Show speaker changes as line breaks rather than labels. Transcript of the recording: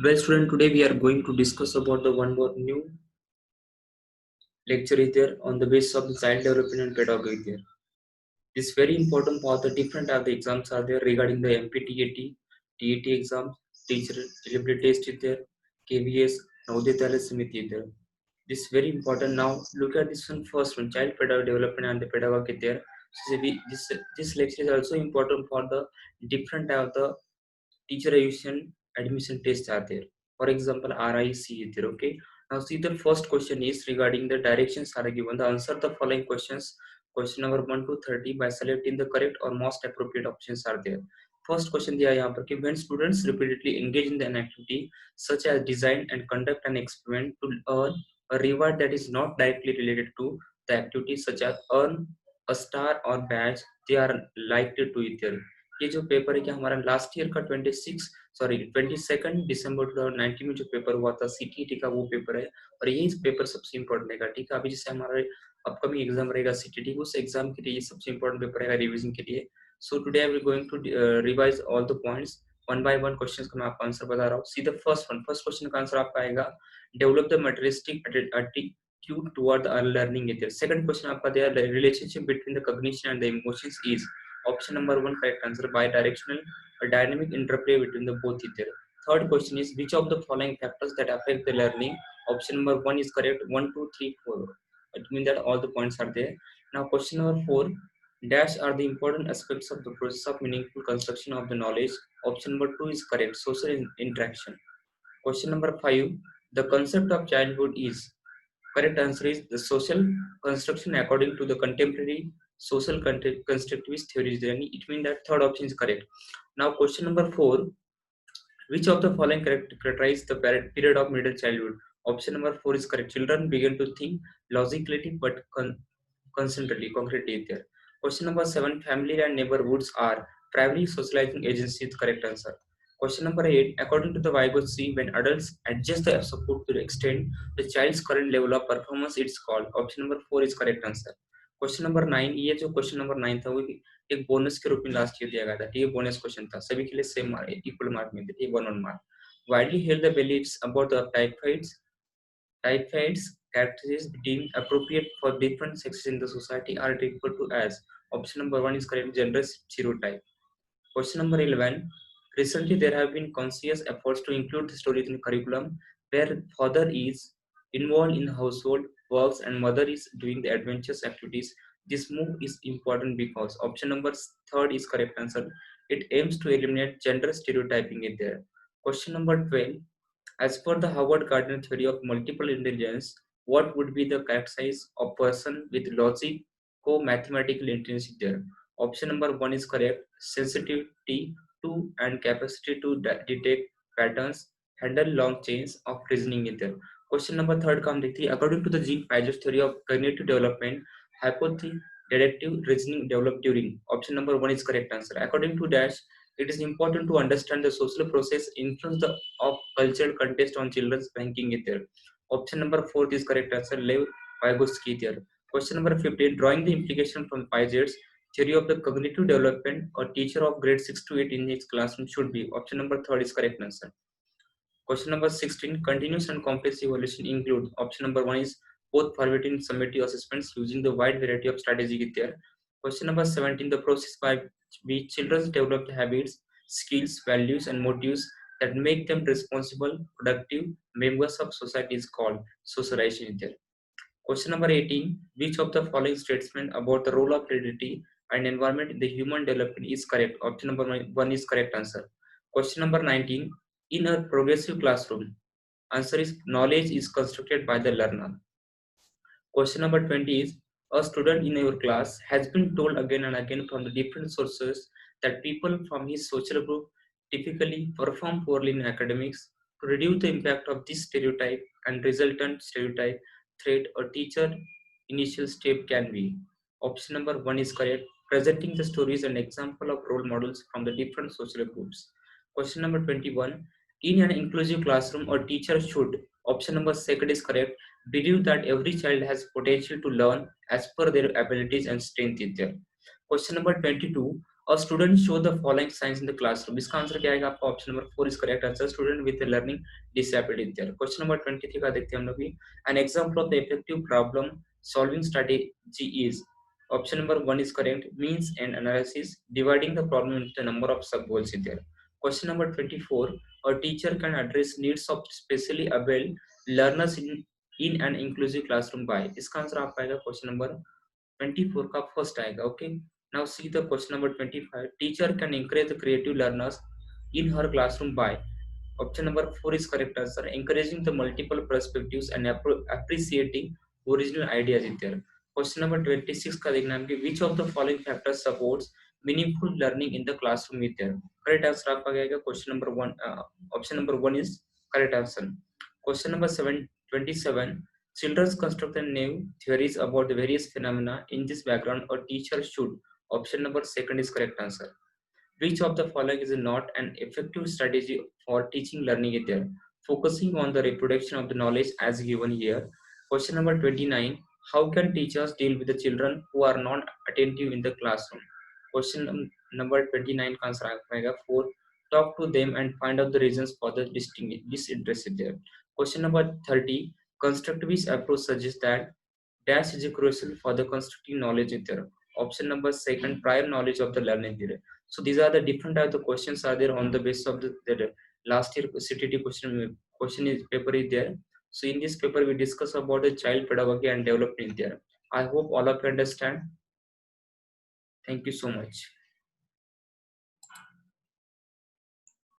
Well, student, today we are going to discuss about the one more new lecture is there on the basis of the child development and pedagogy there. This very important part, the different type of the exams are there regarding the MPTAT, TAT exams, teacher eligibility test is there, KVS, Navodaya Samiti is there. This very important. Now look at this one first one, child pedagogy development and the pedagogy there. So this lecture is also important for the different type of the teacher admission tests are there. For example, RIC is there. Okay. Now see the first question is regarding the directions are given. The answer the following questions. Question number 1 to 30 by selecting the correct or most appropriate options are there. First question दिया है यहाँ पर कि when students repeatedly engage in an activity such as design and conduct an experiment to earn a reward that is not directly related to the activity such as earn a star or badge, they are likely to it there. ये जो paper है कि हमारा last year का 22 दिसंबर 2019 में जो paper हुआ था सीटीईटी का वो पेपर है और यही पेपर सबसे इम्पोर्टेंट रहेगा। ठीक है, अभी जैसे हमारा अपकमिंग एग्जाम रहेगा सीटीईटी, उस एग्जाम के लिए ये सबसे इम्पोर्टेंट पेपर रहेगा रिवीजन के लिए। So today I will going to revise all the points one by one. Questions का मैं आपको आंसर बता रहा हूँ। See the first one, first question का आंसर आपका आएगा develop the materialistic attitude toward learning. Second question आपका दिया relationship between the cognition and the emotions is option number 1 correct answer bi-directional a dynamic interplay between the both is there. Third question is which of the following factors that affect the learning. Option number 1 is correct. 1 2 3 4, it means that all the points are there. Now question number 4, dash are the important aspects of the process of meaningful construction of the knowledge. Option number 2 is correct. Social interaction. Question number 5, the concept of childhood is. Correct answer is the social construction according to the contemporary social constructivist theories. Then it means that third option is correct. Now question number 4, which of the following characterize the period of middle childhood? Option number 4 is correct. Children begin to think logically but concretely there. Question number 7, family and neighborhoods are primarily socializing agencies. Correct answer. Question number 8, according to the Vygotsky, when adults adjust the support to the extent the child's current level of performance, it's called. Option number 4 is correct answer. Question number 9, ये जो question number 9 था वो एक bonus के रूप में last year दिया गया था। ये बोनस क्वेश्चन था, सभी के लिए सेम इक्वल मार्क मिलते थे, 1 mark. Widely held the beliefs about the typhoids characteristics deemed appropriate for different sexes in the society are referred to as. Option number 1 is correct, gender stereotype. Question number 11, recently there have been conscious efforts to include the stories in curriculum where father is involved in household works and mother is doing the adventurous activities. This move is important because option number 3 is correct answer. It aims to eliminate gender stereotyping in there. Question number 12, as per the Howard Gardner theory of multiple intelligence, what would be the characteristics of person with logico-mathematical intelligence there? Option number 1 is correct. Sensitivity to and capacity to detect patterns, handle long chains of reasoning in there. Question number 3 का हम देखते हैं, according to the Jean Piaget's theory of cognitive development, hypothetic reasoning developed during. Option number 1 is correct answer. According to Dash, it is important to understand the social process influence of cultural context on children's thinking is there. Option number 4 is correct answer. Lev Vygotsky there. Question number 15, drawing the implication from Piaget's theory of the cognitive development, a teacher of grade 6 to 8 in his classroom should be. Option number 3 is correct answer. Question number 16, continuous and complex evaluation include. Option number 1 is both formative and summative assessments using the wide variety of strategies there. Question number 17, the process by which children develop habits, skills, values, and motives that make them responsible, productive members of society is called socialization there. Question number 18, which of the following statements about the role of heredity and environment in the human development is correct? Option number 1 is correct answer. Question number 19, in a progressive classroom, answer is knowledge is constructed by the learner. Question number 20 is, a student in your class has been told again and again from the different sources that people from his social group typically perform poorly in academics. To reduce the impact of this stereotype and resultant stereotype threat, a teacher initial step can be. Option number 1 is correct, presenting the stories and example of role models from the different social groups. Question number 21, in an inclusive classroom, a teacher should. Option number 2 is correct, believe that every child has potential to learn as per their abilities and strength is there. Question number 22, A student show the following signs in the classroom. इसका answer क्या आएगा आपका? Option number 4 is correct answer. Student with learning disability there. Question number 23 का देखते हैं हम लोग भी. An example of the effective problem solving strategy is. Option number 1 is correct. Means and analysis. Dividing the problem into a number of sub goals is there. Question number 24. A teacher can address needs of specially able learners in an inclusive classroom by. इसका answer आपका आएगा question number 24 का first आएगा. Okay. Now see the question number 25. Teacher can encourage the creative learners in her classroom by. Option number 4 is correct answer. Encouraging the multiple perspectives and appreciating original ideas is there. Question number 26 का देखना है कि which of the following factors supports meaningful learning in the classroom is there. Correct answer आपका क्या आएगा? Question number 1. Option number 1 is correct answer. Question number 27. Children construct new theories about the various phenomena. In this background, a teacher should. Option number 2 is correct answer. Which of the following is not an effective strategy for teaching learning is there? Focusing on the reproduction of the knowledge as given here. Question number 29. How can teachers deal with the children who are not attentive in the classroom? Question number 29 का answer आएगा 4. Talk to them and find out the reasons for the disinterest there. Question number 30. Constructivist approach suggests that dash is crucial for the constructing knowledge there. Option number 2, prior knowledge of the learning there. So these are the different type of questions are there on the basis of the last year CTT question is paper is there. So in this paper we discuss about the child pedagogy and development there. I hope all of you understand. Thank you so much.